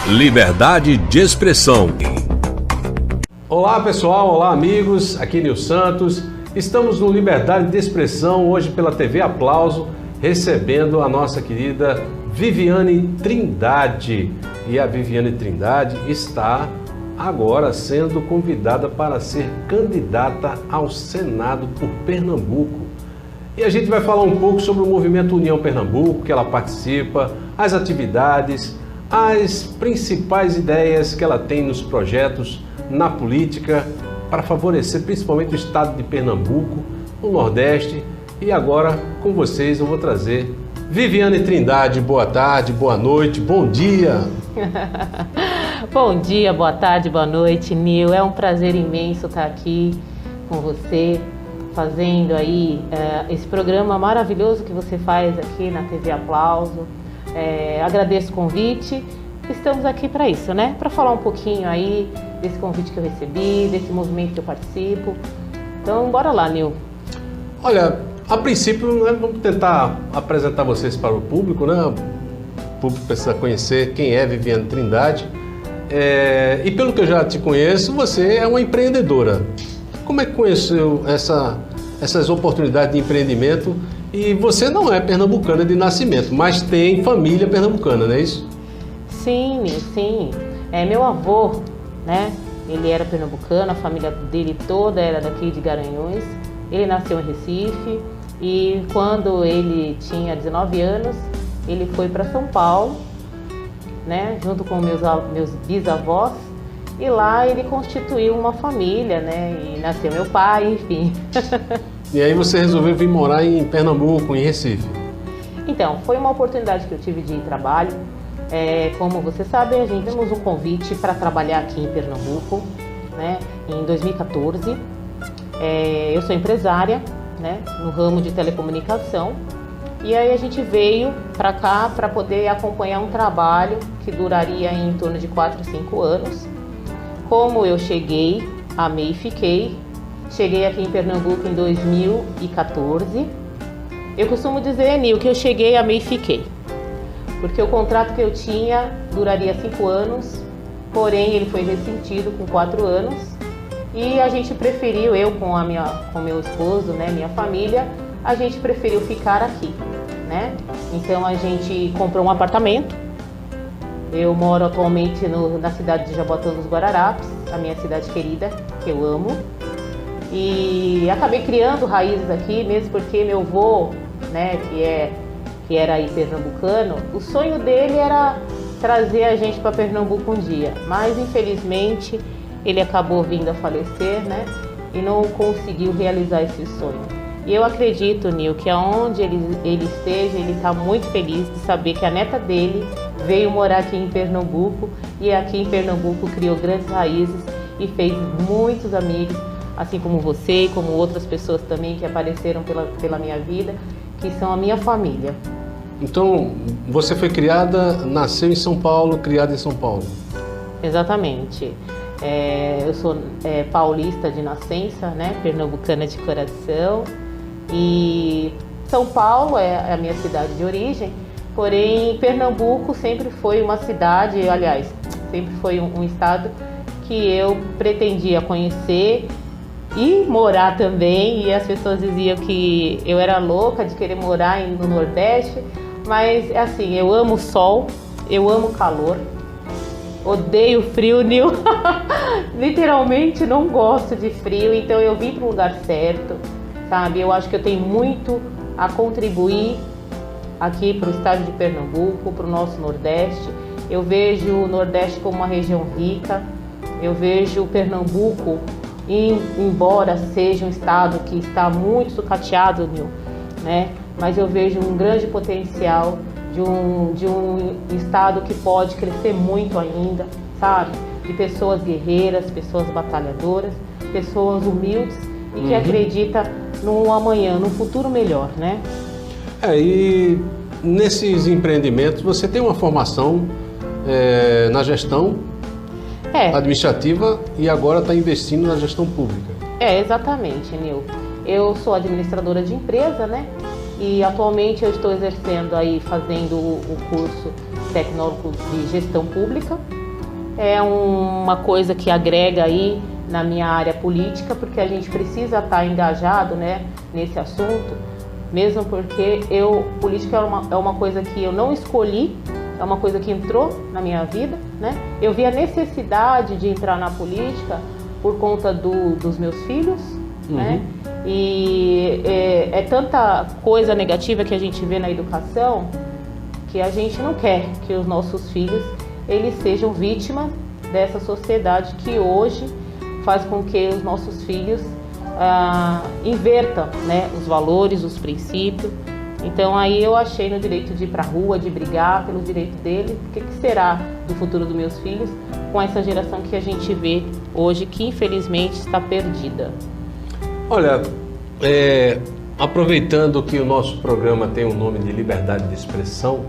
Liberdade de expressão. Olá pessoal, olá amigos, aqui Nil Santos. Estamos no Liberdade de Expressão, hoje pela TV Aplauso, recebendo a nossa querida Viviane Trindade. E a Viviane Trindade está agora sendo convidada para ser candidata ao Senado por Pernambuco. E a gente vai falar um pouco sobre o movimento União Pernambuco, que ela participa, as atividades, as principais ideias que ela tem nos projetos, na política, para favorecer principalmente o estado de Pernambuco, o Nordeste. E agora, com vocês, eu vou trazer Viviane Trindade. Boa tarde, boa noite, bom dia. Bom dia, boa tarde, boa noite, Nil. É um prazer imenso estar aqui com você, fazendo aí esse programa maravilhoso que você faz aqui na TV Aplauso. Agradeço o convite. Estamos aqui para isso, né? Para falar um pouquinho aí desse convite que eu recebi, desse movimento que eu participo. Então, bora lá, Nil. Olha, a princípio, né, vamos tentar apresentar vocês para o público, né? O público precisa conhecer quem é Viviane Trindade. E pelo que eu já te conheço, você é uma empreendedora. Como é que conheceu essas oportunidades de empreendimento? E você não é pernambucana de nascimento, mas tem família pernambucana, não é isso? Sim, sim. Meu avô, né? Ele era pernambucano, a família dele toda era daqui de Garanhuns. Ele nasceu em Recife e quando ele tinha 19 anos, ele foi para São Paulo, né? Junto com meus bisavós. E lá ele constituiu uma família, né? E nasceu meu pai, enfim. E aí você resolveu vir morar em Pernambuco, em Recife? Então, foi uma oportunidade que eu tive de trabalho. Como você sabe, a gente temos um convite para trabalhar aqui em Pernambuco, né? Em 2014. Eu sou empresária, né? No ramo de telecomunicação. E aí a gente veio para cá para poder acompanhar um trabalho que duraria em torno de 4 a 5 anos. Como eu cheguei, amei e fiquei. Cheguei aqui em Pernambuco em 2014. Eu costumo dizer, Nil, que eu cheguei, amei e fiquei. Porque o contrato que eu tinha duraria 5 anos, porém ele foi rescindido com 4 anos. E a gente preferiu, eu com meu esposo, né, minha família, a gente preferiu ficar aqui, né? Então a gente comprou um apartamento. Eu moro atualmente na cidade de Jaboatão dos Guararapes, a minha cidade querida, que eu amo. E acabei criando raízes aqui, mesmo porque meu avô, né, que era aí pernambucano, o sonho dele era trazer a gente para Pernambuco um dia. Mas infelizmente ele acabou vindo a falecer, né, e não conseguiu realizar esse sonho. E eu acredito, Nil, que aonde ele esteja, ele está muito feliz de saber que a neta dele veio morar aqui em Pernambuco e aqui em Pernambuco criou grandes raízes e fez muitos amigos, assim como você e como outras pessoas também que apareceram pela minha vida, que são a minha família. Então, você foi nasceu em São Paulo, criada em São Paulo? Exatamente. Eu sou paulista de nascença, né? Pernambucana de coração. E São Paulo é a minha cidade de origem, porém Pernambuco sempre foi uma cidade, aliás, sempre foi um estado que eu pretendia conhecer e morar também. E as pessoas diziam que eu era louca de querer morar no Nordeste, mas assim, eu amo o sol, eu amo o calor, odeio frio, Nil. Literalmente não gosto de frio, então eu vim para o lugar certo, sabe? Eu acho que eu tenho muito a contribuir aqui para o estado de Pernambuco, para o nosso Nordeste. Eu vejo o Nordeste como uma região rica, eu vejo o Pernambuco, embora seja um estado que está muito sucateado, né? Mas eu vejo um grande potencial de um estado que pode crescer muito ainda, sabe? De pessoas guerreiras, pessoas batalhadoras, pessoas humildes e que acreditam no amanhã, no futuro melhor, né? E nesses empreendimentos você tem uma formação na gestão administrativa e agora está investindo na gestão pública. Exatamente, Nil. Eu sou administradora de empresa, né? E atualmente eu estou exercendo aí, fazendo o curso técnico de gestão pública, é uma coisa que agrega aí na minha área política, porque a gente precisa estar engajado, né, nesse assunto, mesmo porque política é uma coisa que eu não escolhi, é uma coisa que entrou na minha vida, né? Eu vi a necessidade de entrar na política por conta dos meus filhos, né? E é tanta coisa negativa que a gente vê na educação que a gente não quer que os nossos filhos eles sejam vítimas dessa sociedade que hoje faz com que os nossos filhos invertam, né, os valores, os princípios. Então aí eu achei no direito de ir para a rua, de brigar pelo direito dele. O que será do futuro dos meus filhos com essa geração que a gente vê hoje, que infelizmente está perdida? Olha, aproveitando que o nosso programa tem o nome de Liberdade de Expressão,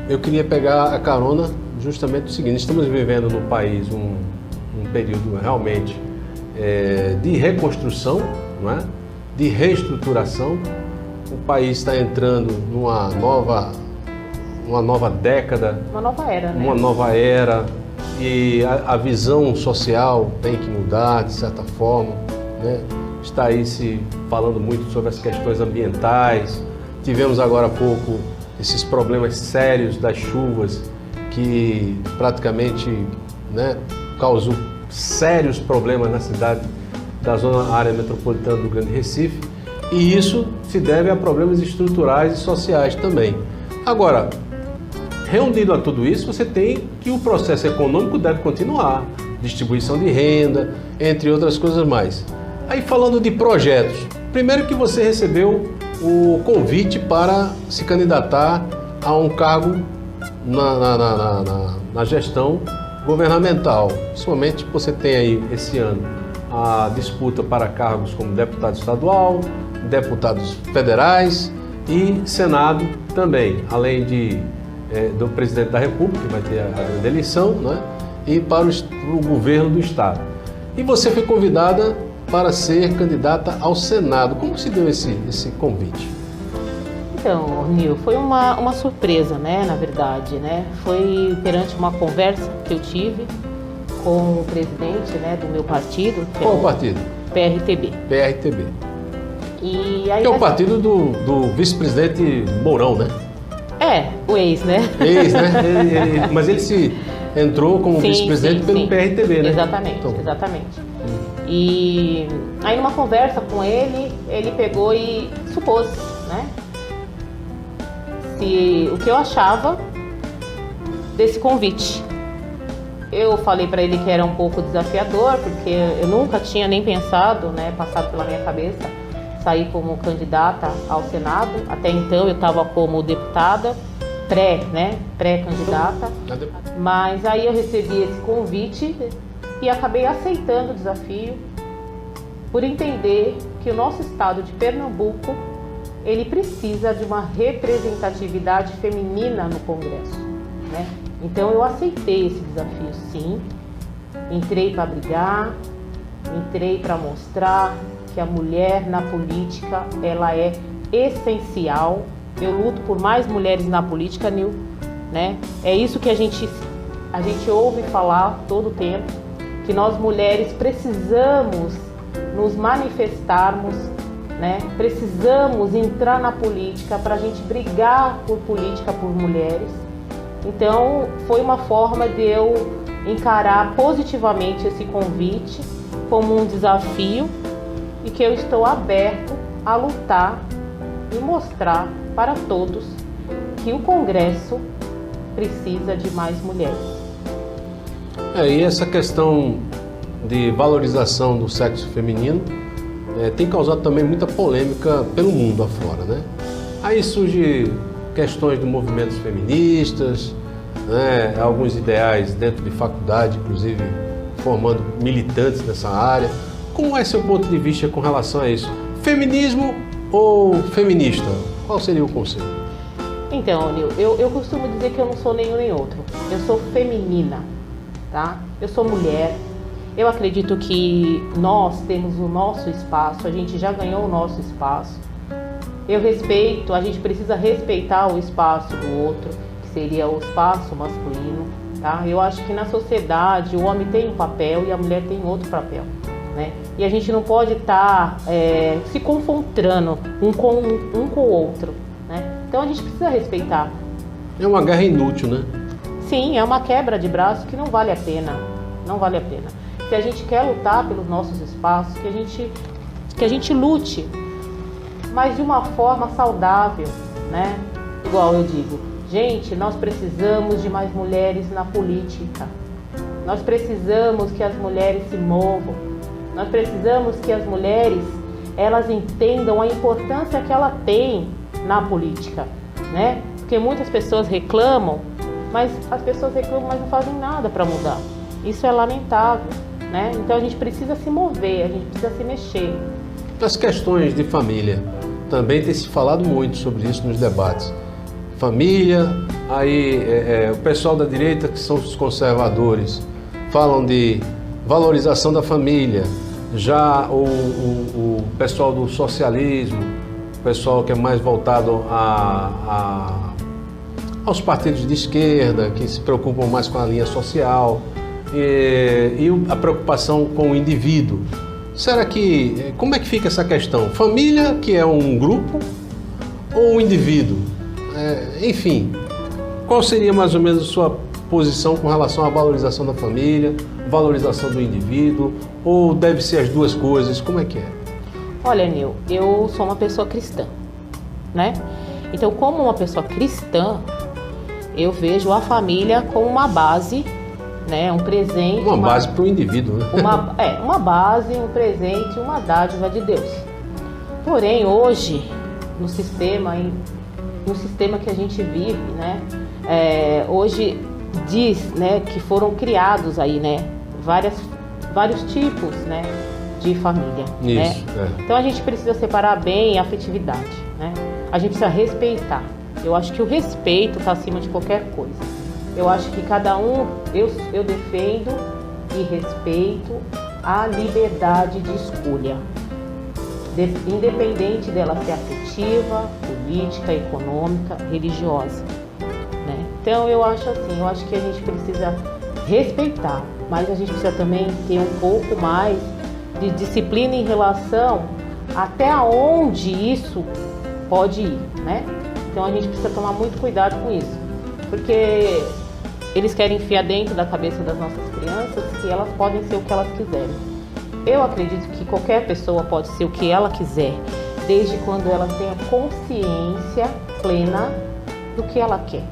eu queria pegar a carona justamente do seguinte: estamos vivendo no país um período realmente de reconstrução, não é? De reestruturação. O país está entrando numa nova década, uma nova era, né? Uma nova era, e a visão social tem que mudar de certa forma, né? Está aí se falando muito sobre as questões ambientais. Tivemos agora há pouco esses problemas sérios das chuvas que praticamente, né, causou sérios problemas na cidade da área metropolitana do Grande Recife, e isso se deve a problemas estruturais e sociais também. Agora, reunido a tudo isso, você tem que o processo econômico deve continuar, distribuição de renda, entre outras coisas mais. Aí falando de projetos, primeiro que você recebeu o convite para se candidatar a um cargo na gestão governamental. Principalmente você tem aí esse ano a disputa para cargos como deputado estadual, deputados federais e Senado também, além do presidente da República, que vai ter a eleição, né? E para o governo do estado. E você foi convidada para ser candidata ao Senado. Como se deu esse convite? Então, Nil, foi uma surpresa, né, na verdade, né? Foi perante uma conversa que eu tive com o presidente, né, do meu partido. Qual o partido? PRTB. PRTB. E aí, que é o partido do vice-presidente Mourão, né? O ex, né? Ex, né? Mas ele se entrou como vice-presidente pelo PRTB, né? Exatamente, então. Exatamente. E aí numa conversa com ele pegou e supôs, né, o que eu achava desse convite. Eu falei para ele que era um pouco desafiador, porque eu nunca tinha nem pensado, né, passado pela minha cabeça, sair como candidata ao Senado. Até então eu estava como deputada, pré-candidata, mas aí eu recebi esse convite e acabei aceitando o desafio por entender que o nosso estado de Pernambuco ele precisa de uma representatividade feminina no Congresso, né? Então eu aceitei esse desafio, sim. Entrei para brigar, entrei para mostrar que a mulher na política ela é essencial. Eu luto por mais mulheres na política, Nil, né? É isso que a gente ouve falar todo o tempo, que nós mulheres precisamos nos manifestarmos, né? Precisamos entrar na política para a gente brigar por política por mulheres. Então foi uma forma de eu encarar positivamente esse convite como um desafio e que eu estou aberto a lutar e mostrar para todos que o Congresso precisa de mais mulheres. E essa questão de valorização do sexo feminino tem causado também muita polêmica pelo mundo afora, né? Aí surgem questões de movimentos feministas, né? Alguns ideais dentro de faculdade, inclusive formando militantes nessa área. Como é seu ponto de vista com relação a isso? Feminismo ou feminista? Qual seria o conceito? Então, Nil, eu costumo dizer que eu não sou nenhum nem outro. Eu sou feminina, tá? Eu sou mulher. Eu acredito que nós temos o nosso espaço, a gente já ganhou o nosso espaço. Eu respeito, a gente precisa respeitar o espaço do outro, que seria o espaço masculino, tá? Eu acho que na sociedade o homem tem um papel e a mulher tem outro papel, né? E a gente não pode estar se confrontando um com o outro, né? Então a gente precisa respeitar. É uma guerra inútil, né? Sim, é uma quebra de braço que não vale a pena, não vale a pena. Se a gente quer lutar pelos nossos espaços, que a gente lute, mas de uma forma saudável, né? Igual eu digo, gente, nós precisamos de mais mulheres na política. Nós precisamos que as mulheres se movam. Nós precisamos que as mulheres, elas entendam a importância que ela tem na política, né? Porque muitas pessoas reclamam, mas as pessoas reclamam, mas não fazem nada para mudar. Isso é lamentável, né? Então a gente precisa se mover, a gente precisa se mexer. As questões de família, também tem se falado muito sobre isso nos debates. Família, aí o pessoal da direita, que são os conservadores, falam de valorização da família. Já o pessoal do socialismo, o pessoal que é mais voltado aos partidos de esquerda, que se preocupam mais com a linha social, e a preocupação com o indivíduo. Será que, como é que fica essa questão? Família, que é um grupo, ou um indivíduo? Enfim, qual seria mais ou menos a sua posição com relação à valorização da família, valorização do indivíduo, ou deve ser as duas coisas? Como é que é? Olha, Nil, eu sou uma pessoa cristã, né? Então, como uma pessoa cristã, eu vejo a família como uma base, né? Um presente. Uma base para o indivíduo, né? Uma base, um presente, uma dádiva de Deus. Porém, hoje, no sistema que a gente vive, né? Hoje diz, né, que foram criados aí, né, vários tipos, né, de família. Isso, né? Então a gente precisa separar bem a afetividade, né? A gente precisa respeitar. Eu acho que o respeito está acima de qualquer coisa. Eu acho que cada um, eu defendo e respeito a liberdade de escolha, independente dela ser afetiva, política, econômica, religiosa, né? Então eu acho assim, eu acho que a gente precisa respeitar, mas a gente precisa também ter um pouco mais de disciplina em relação até onde isso pode ir, né? Então a gente precisa tomar muito cuidado com isso, porque eles querem enfiar dentro da cabeça das nossas crianças que elas podem ser o que elas quiserem. Eu acredito que qualquer pessoa pode ser o que ela quiser, desde quando ela tenha consciência plena do que ela quer,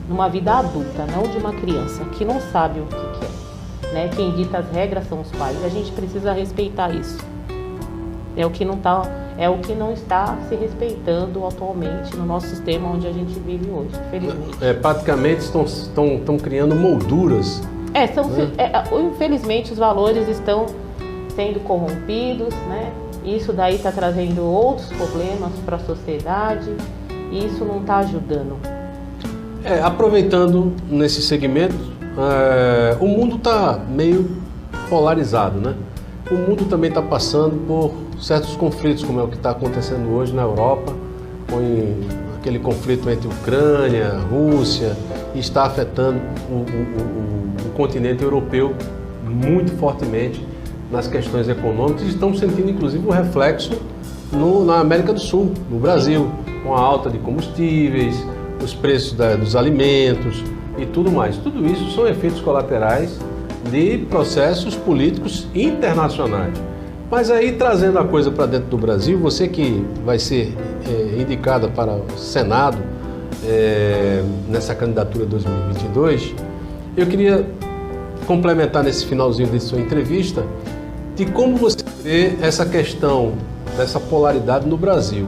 numa vida adulta, não de uma criança que não sabe o que quer, né? Quem dita as regras são os pais. A gente precisa respeitar isso. É o que não está se respeitando atualmente no nosso sistema onde a gente vive hoje, infelizmente. Praticamente estão criando molduras. Infelizmente os valores estão sendo corrompidos, né? Isso daí está trazendo outros problemas para a sociedade e isso não está ajudando. Aproveitando nesse segmento, o mundo está meio polarizado, né? O mundo também está passando por certos conflitos, como é o que está acontecendo hoje na Europa, com aquele conflito entre Ucrânia, Rússia, e está afetando o continente europeu muito fortemente nas questões econômicas, e estão sentindo inclusive o reflexo na América do Sul, no Brasil, com a alta de combustíveis, os preços dos alimentos e tudo mais. Tudo isso são efeitos colaterais de processos políticos internacionais. Mas aí, trazendo a coisa para dentro do Brasil, você que vai ser indicada para o Senado nessa candidatura 2022, eu queria complementar nesse finalzinho de sua entrevista de como você vê essa questão dessa polaridade no Brasil.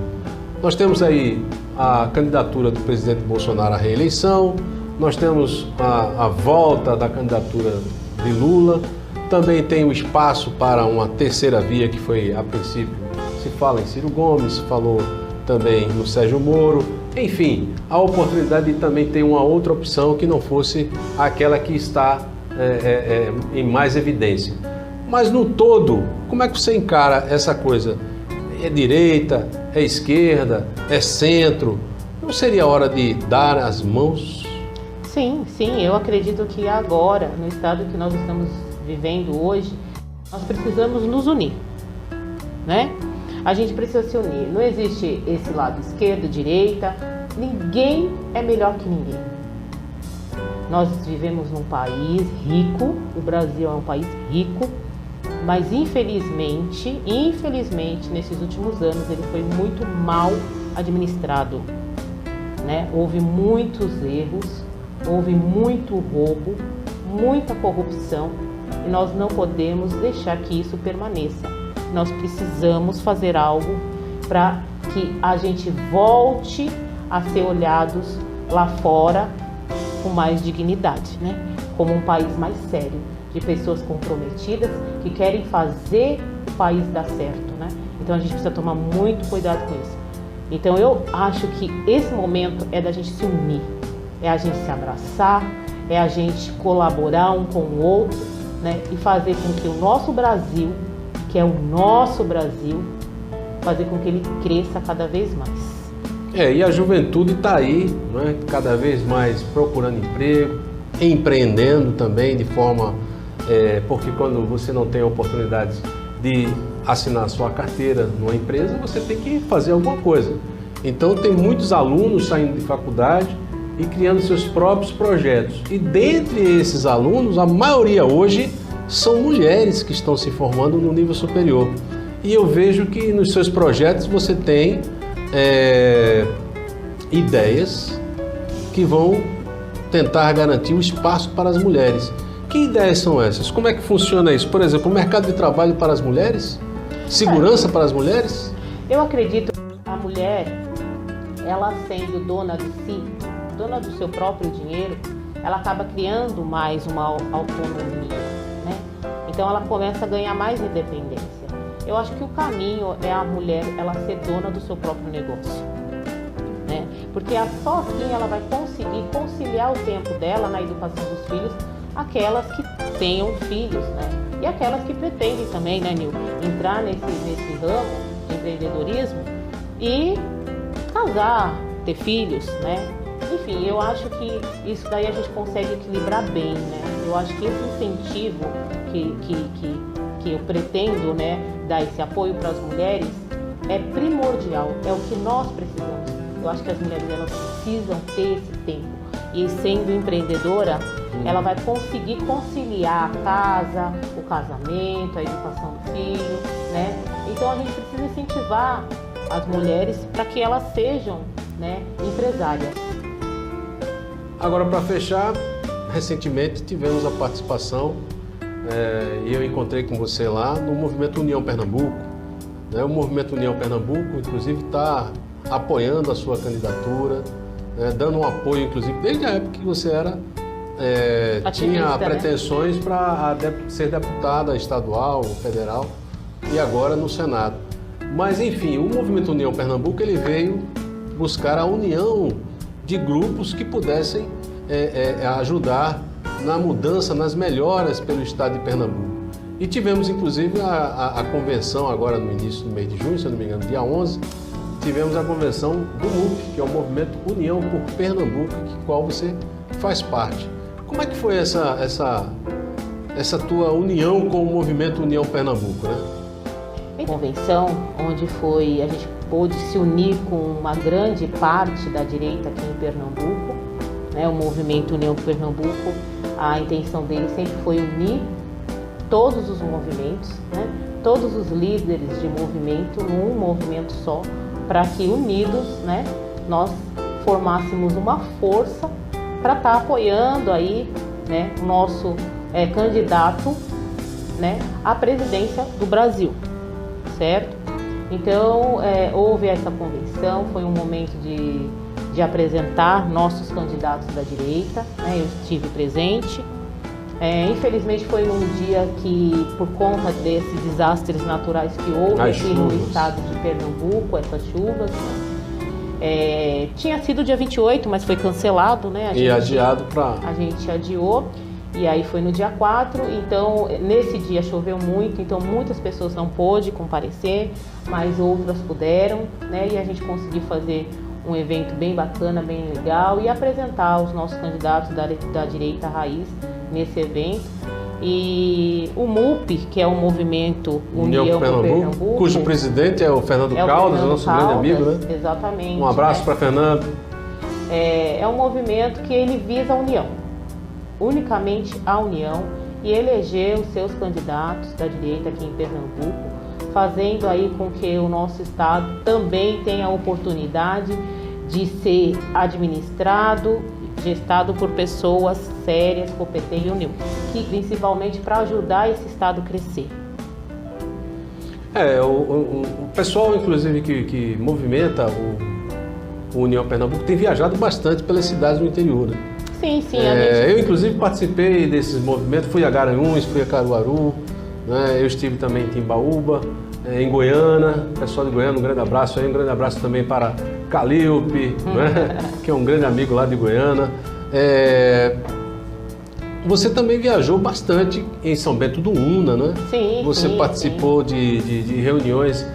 Nós temos aí a candidatura do presidente Bolsonaro à reeleição, nós temos a volta da candidatura de Lula, também tem o espaço para uma terceira via que foi, a princípio, se fala em Ciro Gomes, se falou também no Sérgio Moro, enfim, a oportunidade de também ter uma outra opção que não fosse aquela que está em mais evidência. Mas no todo, como é que você encara essa coisa? É direita, é esquerda, é centro? Não seria hora de dar as mãos? Sim, sim, eu acredito que agora, no estado que nós estamos vivendo hoje, nós precisamos nos unir, né? A gente precisa se unir. Não existe esse lado esquerda, direita. Ninguém é melhor que ninguém. Nós vivemos num país rico, o Brasil é um país rico, mas infelizmente, nesses últimos anos, ele foi muito mal administrado, né? Houve muitos erros, houve muito roubo, muita corrupção, e nós não podemos deixar que isso permaneça. Nós precisamos fazer algo para que a gente volte a ser olhados lá fora com mais dignidade, né? Como um país mais sério, de pessoas comprometidas que querem fazer o país dar certo, né? Então a gente precisa tomar muito cuidado com isso. Então eu acho que esse momento é da gente se unir, é a gente se abraçar, é a gente colaborar um com o outro, né? E fazer com que o nosso Brasil, que é o nosso Brasil, fazer com que ele cresça cada vez mais. E a juventude está aí, né? Cada vez mais procurando emprego, empreendendo também de forma... porque quando você não tem oportunidades de assinar a sua carteira numa empresa, você tem que fazer alguma coisa. Então tem muitos alunos saindo de faculdade e criando seus próprios projetos. E dentre esses alunos, a maioria hoje são mulheres que estão se formando no nível superior. E eu vejo que nos seus projetos você tem ideias que vão tentar garantir o espaço para as mulheres. Que ideias são essas? Como é que funciona isso? Por exemplo, o mercado de trabalho para as mulheres? Segurança para as mulheres? Eu acredito que a mulher, ela sendo dona de si, dona do seu próprio dinheiro, ela acaba criando mais uma autonomia, né? Então ela começa a ganhar mais independência. Eu acho que o caminho é a mulher, ela ser dona do seu próprio negócio, né? Porque só assim ela vai conseguir conciliar o tempo dela na educação dos filhos, aquelas que tenham filhos, né? E aquelas que pretendem também, né, Nil, entrar nesse ramo de empreendedorismo e casar, ter filhos, né? Enfim, eu acho que isso daí a gente consegue equilibrar bem, né? Eu acho que esse incentivo que eu pretendo, né, dar esse apoio para as mulheres é primordial, é o que nós precisamos. Eu acho que as mulheres, elas precisam ter esse tempo. E sendo empreendedora, ela vai conseguir conciliar a casa, o casamento, a educação do filho, né? Então a gente precisa incentivar as mulheres para que elas sejam, né, empresárias. Agora, para fechar, recentemente tivemos a participação, e eu encontrei com você lá, no Movimento União Pernambuco. O Movimento União Pernambuco, inclusive, está apoiando a sua candidatura, dando um apoio, inclusive, desde a época que você era, tinha pretensões, né, para ser deputada estadual, federal e agora no Senado. Mas, enfim, o Movimento União Pernambuco, ele veio buscar a união de grupos que pudessem ajudar na mudança, nas melhoras pelo estado de Pernambuco. E tivemos, inclusive, a convenção agora no início do mês de junho, se eu não me engano, dia 11, tivemos a convenção do MUP, que é o Movimento União por Pernambuco, do qual você faz parte. Como é que foi essa tua união com o Movimento União Pernambuco, né? Convenção onde a gente pôde se unir com uma grande parte da direita aqui em Pernambuco, né? O Movimento União por Pernambuco, a intenção dele sempre foi unir todos os movimentos, né? Todos os líderes de movimento num movimento só, para que unidos, né, nós formássemos uma força para estar apoiando aí, né, o nosso candidato, né, à presidência do Brasil, certo? Então houve essa convenção, foi um momento de apresentar nossos candidatos da direita, né, eu estive presente. Infelizmente foi um dia que, por conta desses desastres naturais que houve aqui no estado de Pernambuco, essas chuvas, tinha sido dia 28, mas foi cancelado, né? Adiado para... A gente adiou, e aí foi no dia 4, então nesse dia choveu muito, então muitas pessoas não pôde comparecer, mas outras puderam, né? E a gente conseguiu fazer um evento bem bacana, bem legal, e apresentar os nossos candidatos da direita raiz nesse evento. E o MUP, que é o Movimento União por Pernambuco, cujo presidente é o Fernando Caldas, nosso grande amigo, né? Exatamente. Um abraço para Fernando. É um movimento que ele visa a união, unicamente a união, e eleger os seus candidatos da direita aqui em Pernambuco, fazendo aí com que o nosso estado também tenha a oportunidade de ser administrado, gestado por pessoas sérias, competentes e unidas, que principalmente para ajudar esse estado a crescer. O pessoal, inclusive, que movimenta o União Pernambuco tem viajado bastante pelas cidades do interior, né? Sim, sim. Eu, inclusive, participei desses movimentos, fui a Garanhuns, fui a Caruaru, né? Eu estive também em Timbaúba, em Goiânia, pessoal de Goiânia, um grande abraço aí, um grande abraço também para Calilpe, né? Que é um grande amigo lá de Goiânia. Você também viajou bastante em São Bento do Una, né? Sim. Você participou de reuniões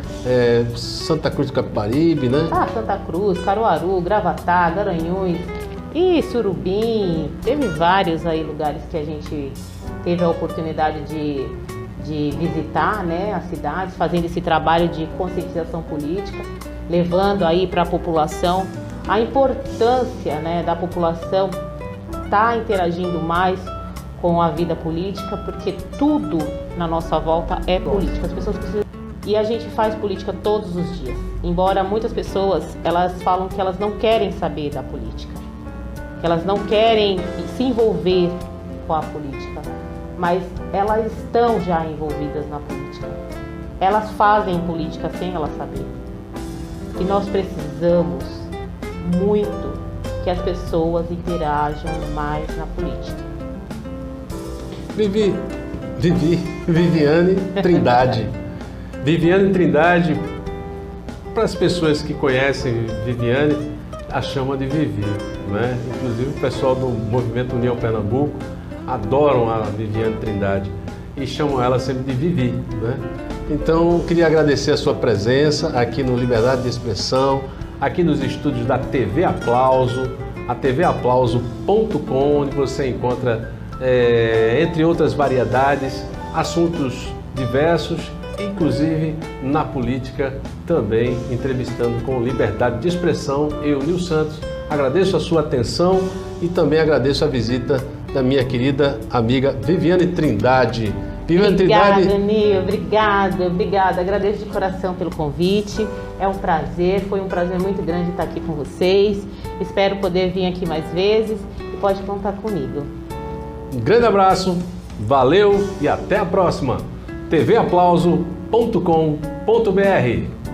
Santa Cruz do Capibaribe, né? Santa Cruz, Caruaru, Gravatá, Garanhuns e Surubim. Teve vários aí lugares que a gente teve a oportunidade de visitar, né, as cidades, fazendo esse trabalho de conscientização política, levando aí para a população a importância, né, da população estar interagindo mais com a vida política, porque tudo na nossa volta é política. As pessoas precisam... E a gente faz política todos os dias. Embora muitas pessoas, elas falam que elas não querem saber da política, que elas não querem se envolver com a política, mas elas estão já envolvidas na política. Elas fazem política sem elas saberem. E nós precisamos muito que as pessoas interajam mais na política. Viviane Trindade. Viviane Trindade, para as pessoas que conhecem Viviane, a chama de Vivi, né? Inclusive o pessoal do Movimento União Pernambuco adoram a Viviane Trindade e chamam ela sempre de Vivi, né? Então, queria agradecer a sua presença aqui no Liberdade de Expressão, aqui nos estúdios da TV Aplauso, a tvaplauso.com, onde você encontra, entre outras variedades, assuntos diversos, inclusive na política também, entrevistando com liberdade de expressão. Eu, Nil Santos, agradeço a sua atenção e também agradeço a visita da minha querida amiga Viviane Trindade. Obrigada, Nil, obrigada. Agradeço de coração pelo convite. É um prazer, foi um prazer muito grande estar aqui com vocês. Espero poder vir aqui mais vezes e pode contar comigo. Um grande abraço, valeu e até a próxima. tvaplauso.com.br